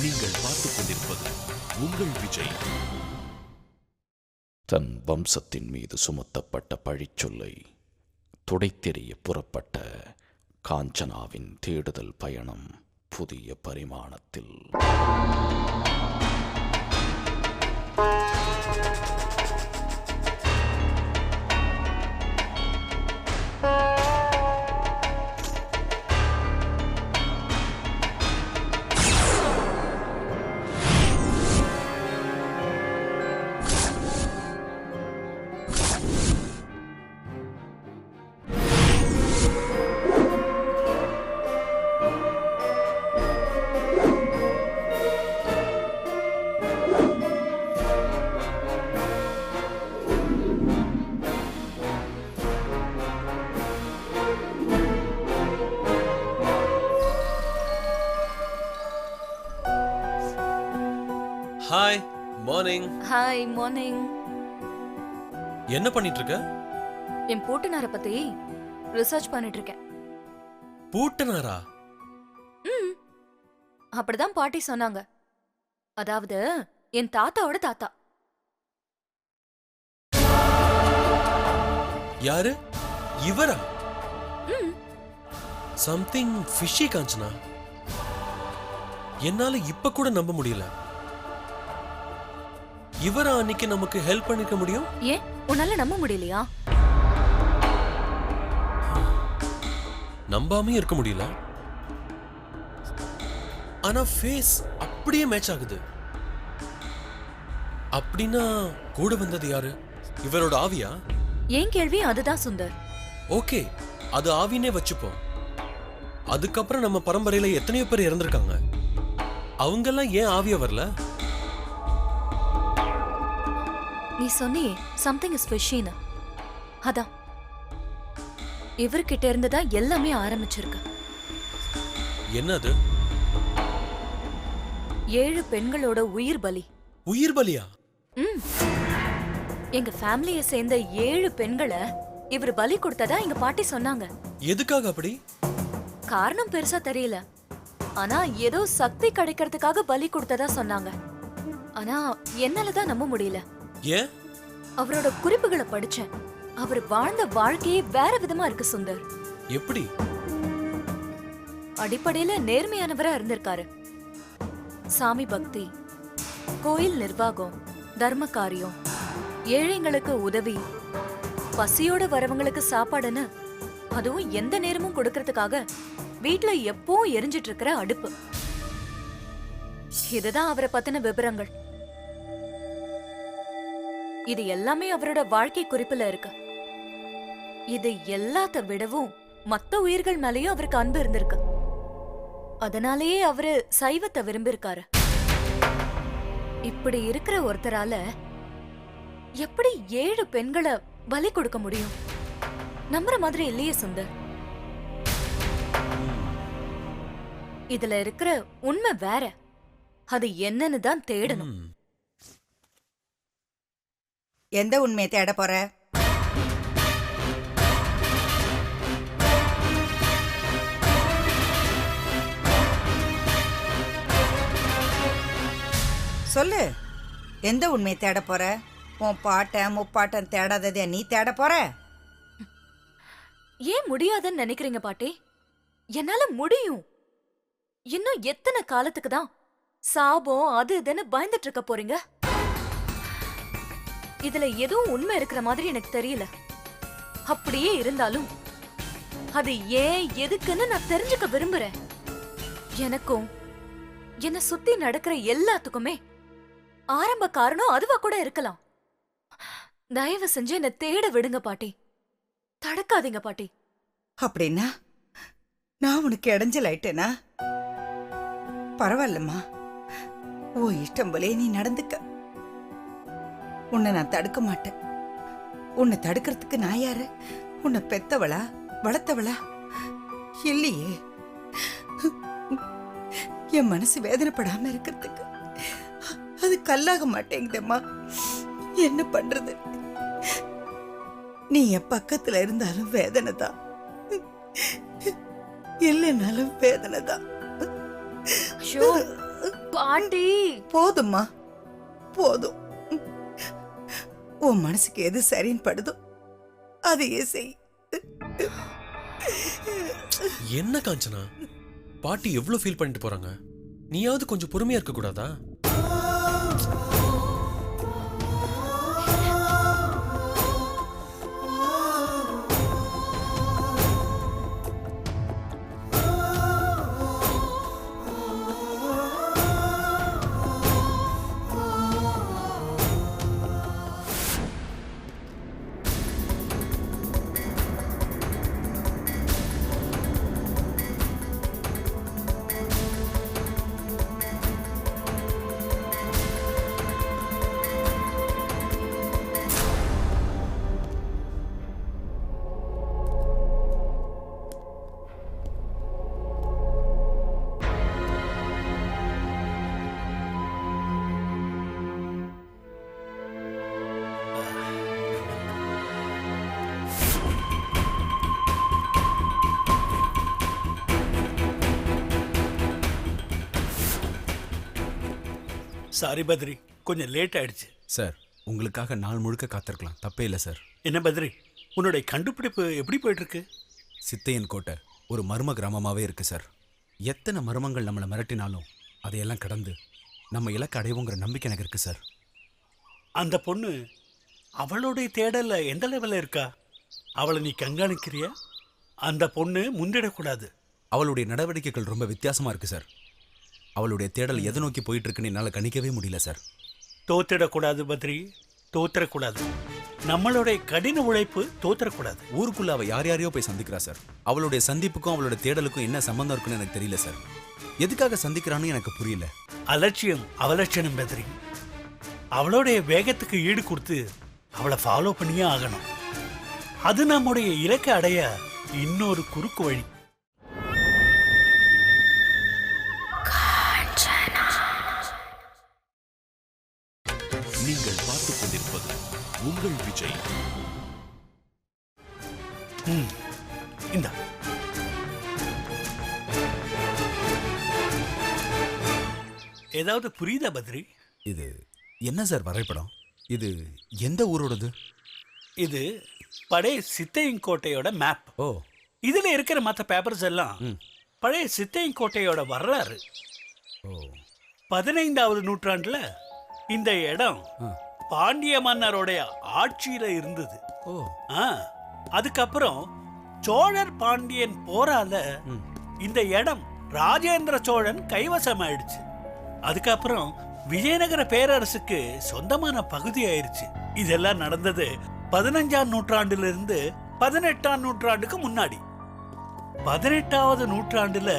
நீங்கள் பார்த்துக் கொண்டிருப்பது உங்கள் விஜய். தன் வம்சத்தின் மீது சுமத்தப்பட்ட பழிச்சொல்லை துடைத்தெறிய புறப்பட்ட காஞ்சனாவின் தேடுதல் பயணம் புதிய பரிமாணத்தில். Hi morning. Hi morning. என்ன பண்ணிட்டு இருக்க? என் பூட்டனாரை பத்தி ரிசர்ச் பண்ணிட்டு இருக்கேன். பூட்டனாரா? அப்படிதான் பாட்டி சொன்னாங்க. அதாவது என் தாத்தாவோட தாத்தா. யாரு? இவரா? Something fishy Kanchana. என்னால இப்ப கூட நம்ப முடியல. இவரா அன்னைக்கு நமக்கு ஹெல்ப் பண்ணிக்க முடியும்? ஏன் உன்னால நம்ப முடியலையா? நம்பாமே இருக்க முடியல. ஆனா ஃபேஸ் அப்படியே மேட்ச் ஆகுது. அப்படின்னா கூட வந்தது யாரு? இவரோட ஆவியா? ஏன் கேள்வி அதுதான் சுந்தர். ஓகே, அது ஆவினே வச்சுப்போம். அதுக்கப்புறம் நம்ம பரம்பரையில எத்தனையோ பேர் இறந்திருக்காங்க. அவங்கெல்லாம் ஏன் ஆவியா வரல? நீ சொன்னியே சம்திங் இஸ் ஃபிஷின்னு. அதான் இவர்கிட்ட இருந்துதான் எல்லாமே ஆரம்பிச்சிருக்கு. என்னது? 7 பெண்களோட உயிர் பலி. உயிர் பலியா? எங்க ஃபேமிலியை சேர்ந்த 7 பெண்களை இவர் பலி கொடுத்ததா எங்க பாட்டி சொன்னாங்க. எதுக்காக அப்படி? காரணம் பெருசா தெரியல. ஆனா ஏதோ சக்தி கிடைக்கிறதுக்காக பலி கொடுத்ததா சொன்னாங்க. ஆனா என்னாலதான் நம்ப முடியல. ஏன்? அவரோட குறிப்புகளை படிச்சேன். அவர் வாழ்ந்த வாழ்க்கையே வேற விதமா இருக்கு சுந்தர். எப்படி? அடிப்படையில நேர்மையானவரா இருந்திருக்காரு. சாமி பக்தி, கோயில் நிர்வாகம், தர்ம காரியம், ஏழைங்களுக்கு உதவி, பசியோட வரவங்களுக்கு சாப்பாடுன்னு, அதுவும் எந்த நேரமும் கொடுக்கறதுக்காக வீட்டுல எப்பவும் எரிஞ்சிட்டு இருக்கிற அடுப்பு. இதுதான் அவரை பத்தின விவரங்கள். இது எல்லாமே அவரோட வாழ்க்கை குறிப்புல இருக்கு. இது எல்லாத்த விடவும் மத்த உயிர்கள் மேலயும் அவருக்கு அன்பு இருந்திருக்கு. அதனாலேயே அவரு சைவத்தை விரும்பியிருக்காரு. இப்படி இருக்கிற ஒருத்தரால எப்படி 7 பெண்களை பலி கொடுக்க முடியும்? நம்புற மாதிரி இல்லையே சுந்தர். இதுல இருக்கிற உண்மை வேற. அது என்னன்னு தான் தேடணும். எந்த உண்மையை தேட போற? சொல்லு, எந்த உண்மையை தேட போற? உன் பாட்டன் முப்பாட்டன் தேடாததே நீ தேட போற? ஏன் முடியாதுன்னு நினைக்கிறீங்க பாட்டி? என்னால முடியும். இன்னும் எத்தனை காலத்துக்கு தான் சாபம் அது இதுன்னு பயந்துட்டு இருக்க போறீங்க? இதுல எதுவும் உண்மை இருக்கிற மாதிரி எனக்கு தெரியல. அப்படியே இருந்தாலும் அது ஏன் எதுக்குன்னு நான் தெரிஞ்சுக்க விரும்புறேன். எனக்கும் என்ன சுத்தி நடக்கிற எல்லாத்துக்குமே ஆரம்ப காரணம் அதுவா கூட இருக்கலாம். தயவு செஞ்சு என்ன தேட விடுங்க பாட்டி. தடுக்காதீங்க பாட்டி. அப்படின்னா நான் உனக்கு இடைஞ்சல் ஆயிட்டேனா? பரவாயில்லம்மா, ஓ இஷ்டம் போலே நீ நடந்துக்க. உன்னை நான் தடுக்க மாட்டேன். உன்னை தடுக்கிறதுக்கு நான் யாரு? உன்னை பெத்தவளா வளர்த்தவளா? இல்லையே. என் மனசு வேதனைப்படாம இருக்கிறதுக்கு அது கல்லாக மாட்டேங்குதேம்மா. என்ன பண்றது? நீ என் பக்கத்துல இருந்தாலும் வேதனை தான், இல்லைனாலும் வேதனை தான். பாட்டி போதும்மா, போதும். உன் மனசுக்கு எது சரின்னு படுதோ அதையே செய். என்ன காஞ்சனா, பாட்டி எவ்வளவு ஃபீல் பண்ணிட்டு போறாங்க. நீயாவது கொஞ்சம் பொறுமையா இருக்க கூடாதா? சாரி பத்ரி, கொஞ்சம் லேட் ஆயிடுச்சு. சார், உங்களுக்காக நாள் முழுக்க காத்திருக்கலாம், தப்பே இல்லை சார். என்ன பத்ரி, உன்னுடைய கண்டுபிடிப்பு எப்படி போயிட்டு இருக்கு? சித்தையன் கோட்டை ஒரு மர்ம கிராமமாகவே இருக்கு சார். எத்தனை மர்மங்கள் நம்மளை மிரட்டினாலும் அதையெல்லாம் கடந்து நம்ம இலக்கு அடைவோங்கிற நம்பிக்கை எனக்கு இருக்கு சார். அந்த பொண்ணு அவளுடைய தேடல்ல எந்த லெவலில் இருக்கா? அவளை நீ கண்காணிக்கிறியா? அந்த பொண்ணு முந்திடக்கூடாது. அவளுடைய நடவடிக்கைகள் ரொம்ப வித்தியாசமாக இருக்கு சார். அவளுடைய தேடல் எதை நோக்கி போயிட்டு இருக்குன்னு என்னால் கணிக்கவே முடியல சார். தோத்திடக்கூடாது பத்ரி, தோத்திடக்கூடாது. நம்மளுடைய கடின உழைப்பு தோத்திடக்கூடாது. ஊருக்குள்ள அவள் யார் யாரையோ போய் சந்திக்கிறா சார். அவளுடைய சந்திப்புக்கும் அவளுடைய தேடலுக்கும் என்ன சம்பந்தம் இருக்குன்னு எனக்கு தெரியல சார். எதுக்காக சந்திக்கிறான்னு எனக்கு புரியல. அலட்சியம் அவலட்சணம் பத்ரி. அவளுடைய வேகத்துக்கு ஈடு கொடுத்து அவளை ஃபாலோ பண்ணியே ஆகணும். அது நம்முடைய இலக்கை அடைய இன்னொரு குறுக்கு வழி. நீங்கள் பார்த்துக் கொண்டிருப்பது உங்கள் விஜய். இந்த ஏதாவது புரியுதா பத்ரி? இது என்ன சார் வரைபடம்? இது எந்த ஊரோடது? இது பழைய சித்தையங்கோட்டையோட மேப். ஓ, இதுல இருக்கிற மற்ற பேப்பர்ஸ் எல்லாம் பழைய சித்தையங்கோட்டையோட வரலாறு. ஓ, 15வது நூற்றாண்டுல இந்த இடம் பாண்டிய மன்னருடைய ஆட்சியில இருந்தது. ஓ, அதுக்கப்புறம் சோழர் பாண்டியன் போரால இந்த இடம் ராஜேந்திர சோழன் கைவசம் ஆயிடுச்சு. அதுக்கப்புறம் விஜயநகர பேரரசுக்கு சொந்தமான பகுதி ஆயிருச்சு. இதெல்லாம் நடந்தது 15ஆம் நூற்றாண்டுல இருந்து 18ஆம் நூற்றாண்டுக்கு முன்னாடி. 18வது நூற்றாண்டுல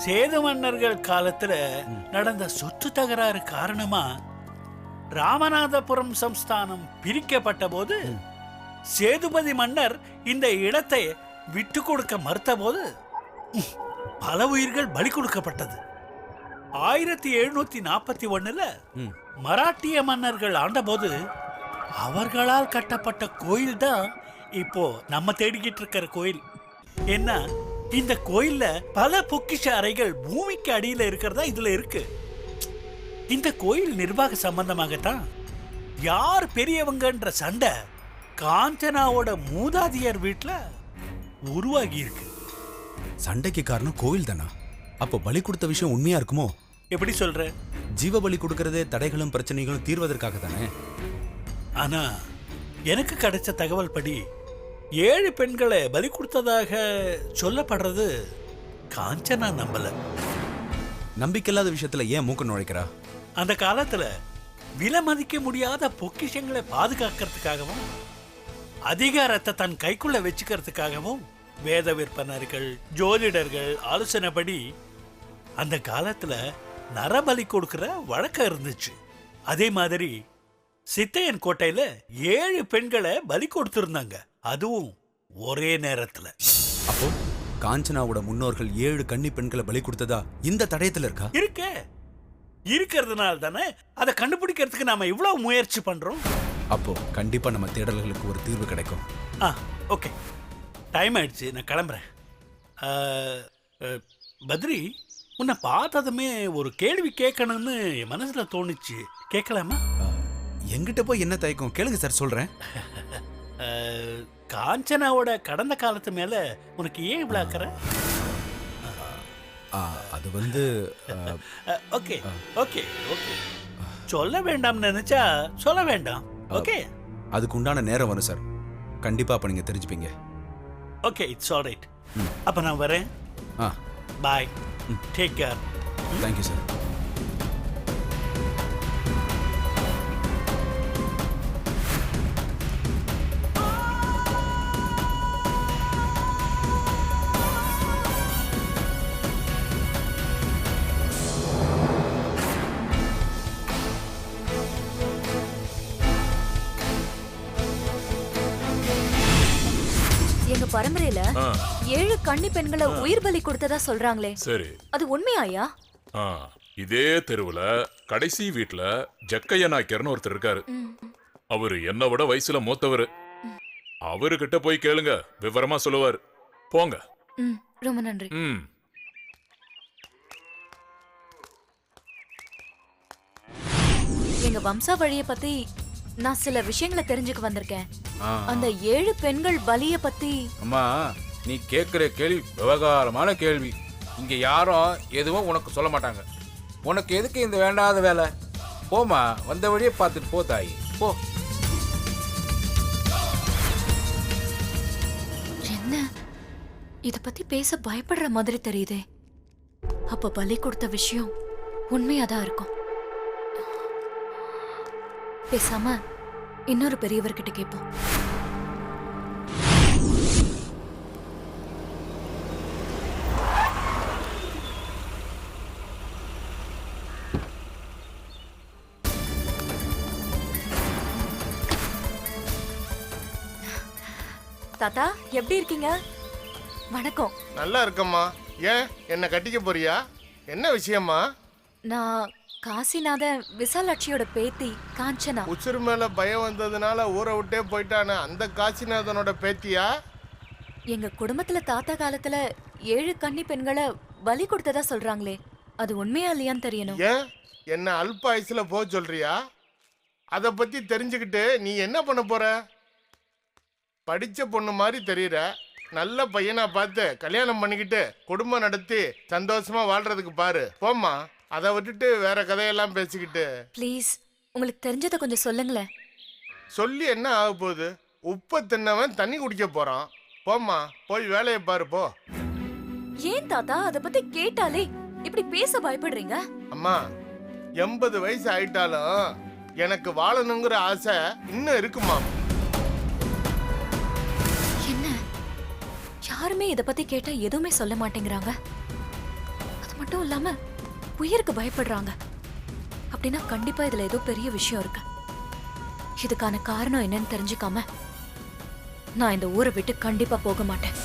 சேது மன்னர்கள் காலத்துல நடந்த சொத்து தகராறு காரணமா ராமநாதபுரம் சம்ஸ்தானம் பிரிக்கப்பட்ட போது சேதுபதி மன்னர் இந்த இடத்தை விட்டு கொடுக்க மறுத்த போது பல உயிர்கள் பலி கொடுக்கப்பட்டது. 1741ல மராட்டிய மன்னர்கள் ஆண்டபோது அவர்களால் கட்டப்பட்ட கோயில் தான் இப்போ நம்ம தேடிக்கிட்டு இருக்கிற கோயில். என்ன, இந்த கோயில்ல பல பொக்கிஷ அறைகள் பூமிக்கு அடியில இருக்கிறதா இதுல இருக்கு. இந்த கோயில் நிர்வாக சம்பந்தமாகத்தான் யார் பெரியவங்கன்ற சண்டை காஞ்சனாவோட மூதாதியர் வீட்டுல உருவாகி இருக்கு. சண்டைக்கு காரணம் கோவில் தானா? அப்போ பலி கொடுத்த விஷயம் உண்மையா இருக்குமோ? எப்படி சொல்ற? ஜீவ பலி கொடுக்கறதே தடைகளும் பிரச்சனைகளும் தீர்வதற்காக தானே. ஆனா எனக்கு கிடைச்ச தகவல் படி 7 பெண்களை பலி கொடுத்ததாக சொல்லப்படுறது காஞ்சனா நம்பல. நம்பிக்கையில்லாத விஷயத்துல ஏன் மூக்க நுழைக்கிறா? அந்த காலத்துல விலை மதிக்க முடியாத பொக்கிஷங்களை பாதுகாக்கிறதுக்காகவும் அதிகாரத்தை தன் கைக்குள்ள வச்சுக்கிறதுக்காகவும் வேத விற்பனர்கள் ஜோதிடர்கள் ஆலோசனைப்படி அந்த காலத்துல நரபலி கொடுக்கிற வழக்கம் இருந்துச்சு. அதே மாதிரி சித்தையன் கோட்டையில 7 பெண்களை பலி கொடுத்திருந்தாங்க, அதுவும் ஒரே நேரத்துல. அப்போ காஞ்சனாவோட முன்னோர்கள் 7 கன்னி பெண்களை பலி கொடுத்ததா இந்த தடயத்துல இருக்கா? இருக்கே, இருக்கிறதுனால தானே அதை கண்டுபிடிக்கிறதுக்கு நாம இவ்வளவு முயற்சி பண்றோம். அப்போ கண்டிப்பா நம்ம தேடல்களுக்கு ஒரு தீர்வு கிடைக்கும். ஓகே, டைம் ஆயிடுச்சு, நான் கிளம்புறேன். பத்ரி, உன்னை பார்த்ததுமே ஒரு கேள்வி கேட்கணும்னு என் மனசுல தோணுச்சு. கேட்கலாமா? எங்கிட்ட போய் என்ன தயக்கம் கேளுங்க சார், சொல்றேன். காஞ்சனாவோட கடந்த காலத்து மேல உனக்கு ஏன் இவ்வளவு அக்கறை? அது வந்து ஓகே ஓகே ஓகே, சொல்ல வேண்டாம் நினைச்சா சொல்ல வேண்டாம். ஓகே, அதுக்கு உண்டான நேரம் வரும் சார். கண்டிப்பா அப்ப நீங்க தெரிஞ்சுப்பீங்க. Okay, it's alright. அப்ப நான் வரேன். பாய், டேக் கேர். Thank you sir. எங்க பரம்பரையில 7 கன்னி பெண்களை உயிர் பலி கொடுத்ததா சொல்றாங்களே, சரி. அது உண்மையாயா? இதே தெருவுல கடைசி வீட்டுல ஜக்கைய நாய்க்கர்னு ஒருத்தர் இருக்காரு. அவரு என்ன விட வயசுல மூத்தவரு. அவருகிட்ட போய் கேளுங்க, விவரமா சொல்லுவார். போங்க. ரொம்ப நன்றி. எங்க வம்சாவழிய பத்தி நான் சில விஷயங்களை தெரிஞ்சுக்க வந்திருக்கேன். அந்த 7 பெண்கள் பலிய பத்தி. அம்மா, நீ கேட்குற கேள்வி விவகாரமான கேள்வி. இங்க யாரும் எதுவும் உனக்கு சொல்ல மாட்டாங்க. உனக்கு எதுக்கு இந்த வேண்டாத வேலை? போமா, வந்த வழியே பார்த்துட்டு போ தாயி, போ. என்ன இத பத்தி பேச பயப்படுற மாதிரி தெரியுதே. அப்ப பலி கொடுத்த விஷயம் உண்மையாதான் இருக்கும். பேசாம இன்னொரு பெரியவர்கிட்ட கேட்போம். தாத்தா, எப்படி இருக்கீங்க? வணக்கம். நல்லா இருக்கம்மா. ஏன் என்ன கட்டிக்க போறியா? என்ன விஷயமா? நான் காசிநாதன் விசாலாட்சியோட பேத்தி காஞ்சனா. உசுறு மேல பயம் வந்ததுனால ஊரை விட்டே போயிட்டானே அந்த காசிநாதனோட பேத்தியா? எங்க குடும்பத்துல தாத்தா காலத்துல 7 கன்னி பெண்களை பலி கொடுத்ததா சொல்றாங்களே, அது உண்மையா இல்லையான்னு தெரியணும். ஏன் என்ன அல்ப வயசுல போக சொல்றியா? அத பத்தி தெரிஞ்சுக்கிட்டு நீ என்ன பண்ண போற? படிச்ச பொண்ணு மாதிரி தெரியற. நல்ல பையனா பார்த்து கல்யாணம் பண்ணிக்கிட்டு குடும்பம் நடத்தி சந்தோஷமா வாழ்றதுக்கு பாரு. போம்மா, அதை விட்டுட்டு வேற கதையெல்லாம் பேசிக்கிட்டு. ப்ளீஸ், உங்களுக்கு தெரிஞ்சதை கொஞ்சம் சொல்லுங்களேன். சொல்லி என்ன ஆக போகுது? உப்பை தின்னவன் தண்ணி குடிக்க போறான். போம்மா, போய் வேலையை பாரு, போ. ஏன் தாத்தா அத பத்தி கேட்டாலே இப்படி பேச பயப்படுறீங்க? அம்மா, 80 வயசு ஆயிட்டாலும் எனக்கு வாழணுங்கிற ஆசை இன்னும் இருக்குமா? என்ன யாருமே இத பத்தி கேட்டா எதுவுமே சொல்ல மாட்டேங்கிறாங்க. அது மட்டும் இல்லாம உயிருக்கு பயப்படுறாங்க. அப்படின்னா கண்டிப்பா இதுல ஏதோ பெரிய விஷயம் இருக்கு. இதுக்கான காரணம் என்னன்னு தெரிஞ்சுக்காம நான் இந்த ஊரை விட்டு கண்டிப்பா போக மாட்டேன்.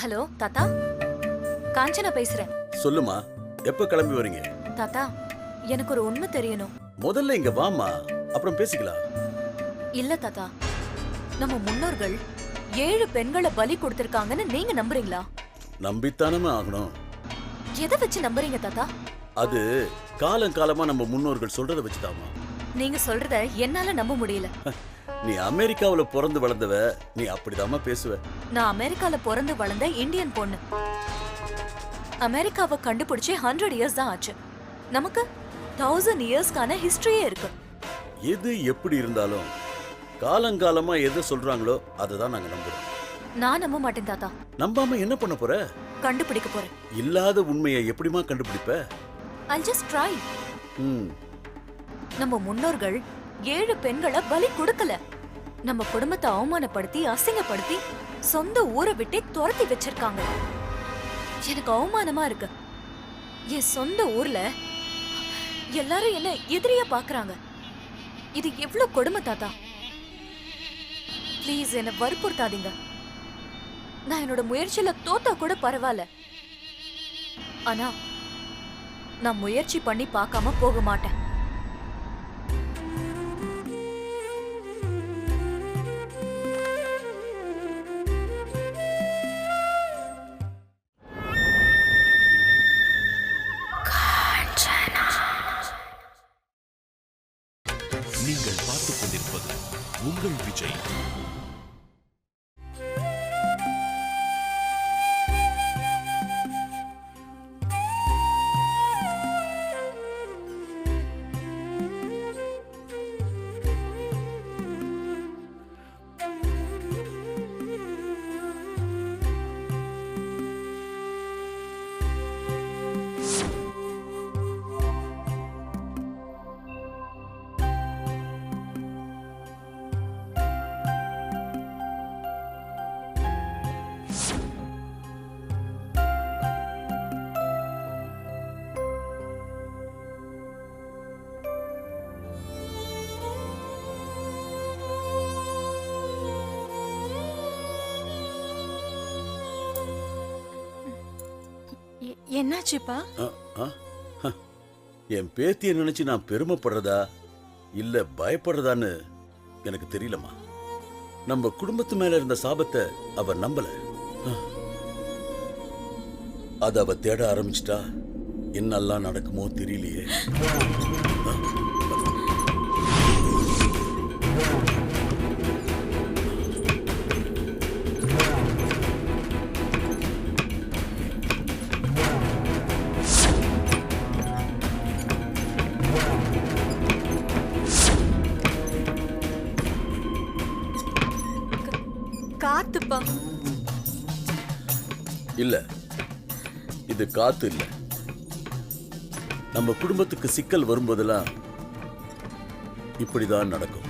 ஹலோ தாத்தா, காஞ்சனா பேசுறேன். சொல்லுமா, எப்ப கிளம்பி வரீங்க? தாத்தா, எனக்கு ஒரு உண்மை தெரியணும். முதல்ல இங்க வாமா, அப்புறம் பேசிக்கலாம். இல்ல தாத்தா, நம்ம முன்னோர்கள் 7 பெண்களை பலி கொடுத்திருக்காங்கன்னு நீங்க நம்புறீங்களா? நம்பித்தானமே ஆகணும். எதை வச்சு நம்புறீங்க தாத்தா? அது காலங்காலமா நம்ம முன்னோர்கள் சொல்றத வச்சுதாமா. நீங்க சொல்றத என்னால நம்ப முடியல. நீ அமெரிக்காவுல பிறந்து வளர்ந்தவ, நீ அப்படிதாமா பேசுவ. நான் அமெரிக்கால பிறந்து வளர்ந்த இந்தியன் பொண்ணு. அமெரிக்காவை கண்டுபிடிச்சு 100 இயர்ஸ் தான் ஆச்சு. நமக்கு 1000 இயர்ஸ்க்கான ஹிஸ்டரியே இருக்கு. எது எப்படி இருந்தாலும் காலங்காலமா எதை சொல்றாங்களோ அதுதான் நாங்க நம்புறோம். நான் நம்ப மாட்டேன் தாத்தா. நம்பாம என்ன பண்ண போற? கண்டுபிடிக்க போறேன். இல்லாத உண்மையை எப்படிமா கண்டுபிடிப்ப? I'll just try. ம். நம்ம முன்னோர்கள் 7 பெண்களை பலி கொடுக்கல. நம்ம குடும்பத்தை அவமானப்படுத்தி அசிங்கப்படுத்தி சொந்த ஊரை விட்டே துரத்தி வச்சிருக்காங்க. எனக்கு அவமானமா இருக்கு. என் சொந்த ஊர்ல எல்லாரும் என்ன எதிரியா பாக்குறாங்க. இது எவ்வளவு கொடுமை தாத்தா. ப்ளீஸ் என்ன வற்புறுத்தாதீங்க. நான் என்னோட முயற்சியில தோத்தா கூட பரவாயில்ல. ஆனா நான் முயற்சி பண்ணி பார்க்காம போக மாட்டேன். நீங்கள் பார்த்துக் கொண்டிருப்பது உங்கள் விஜய். என்னாச்சுப்பா? என் பேத்தியை நினைச்சு நான் பெருமைப்படுறதா இல்ல பயப்படுறதான்னு எனக்கு தெரியலம்மா. நம்ம குடும்பத்து மேல இருந்த சாபத்தை அவ நம்பல. அத அவ தேட ஆரம்பிச்சிட்டா என்னெல்லாம் நடக்குமோ தெரியலையே. காத்துப்பா. இல்ல, இது காத்து இல்ல. நம்ம குடும்பத்துக்கு சிக்கல் வரும்போதெல்லாம் இப்படிதான் நடக்கும்.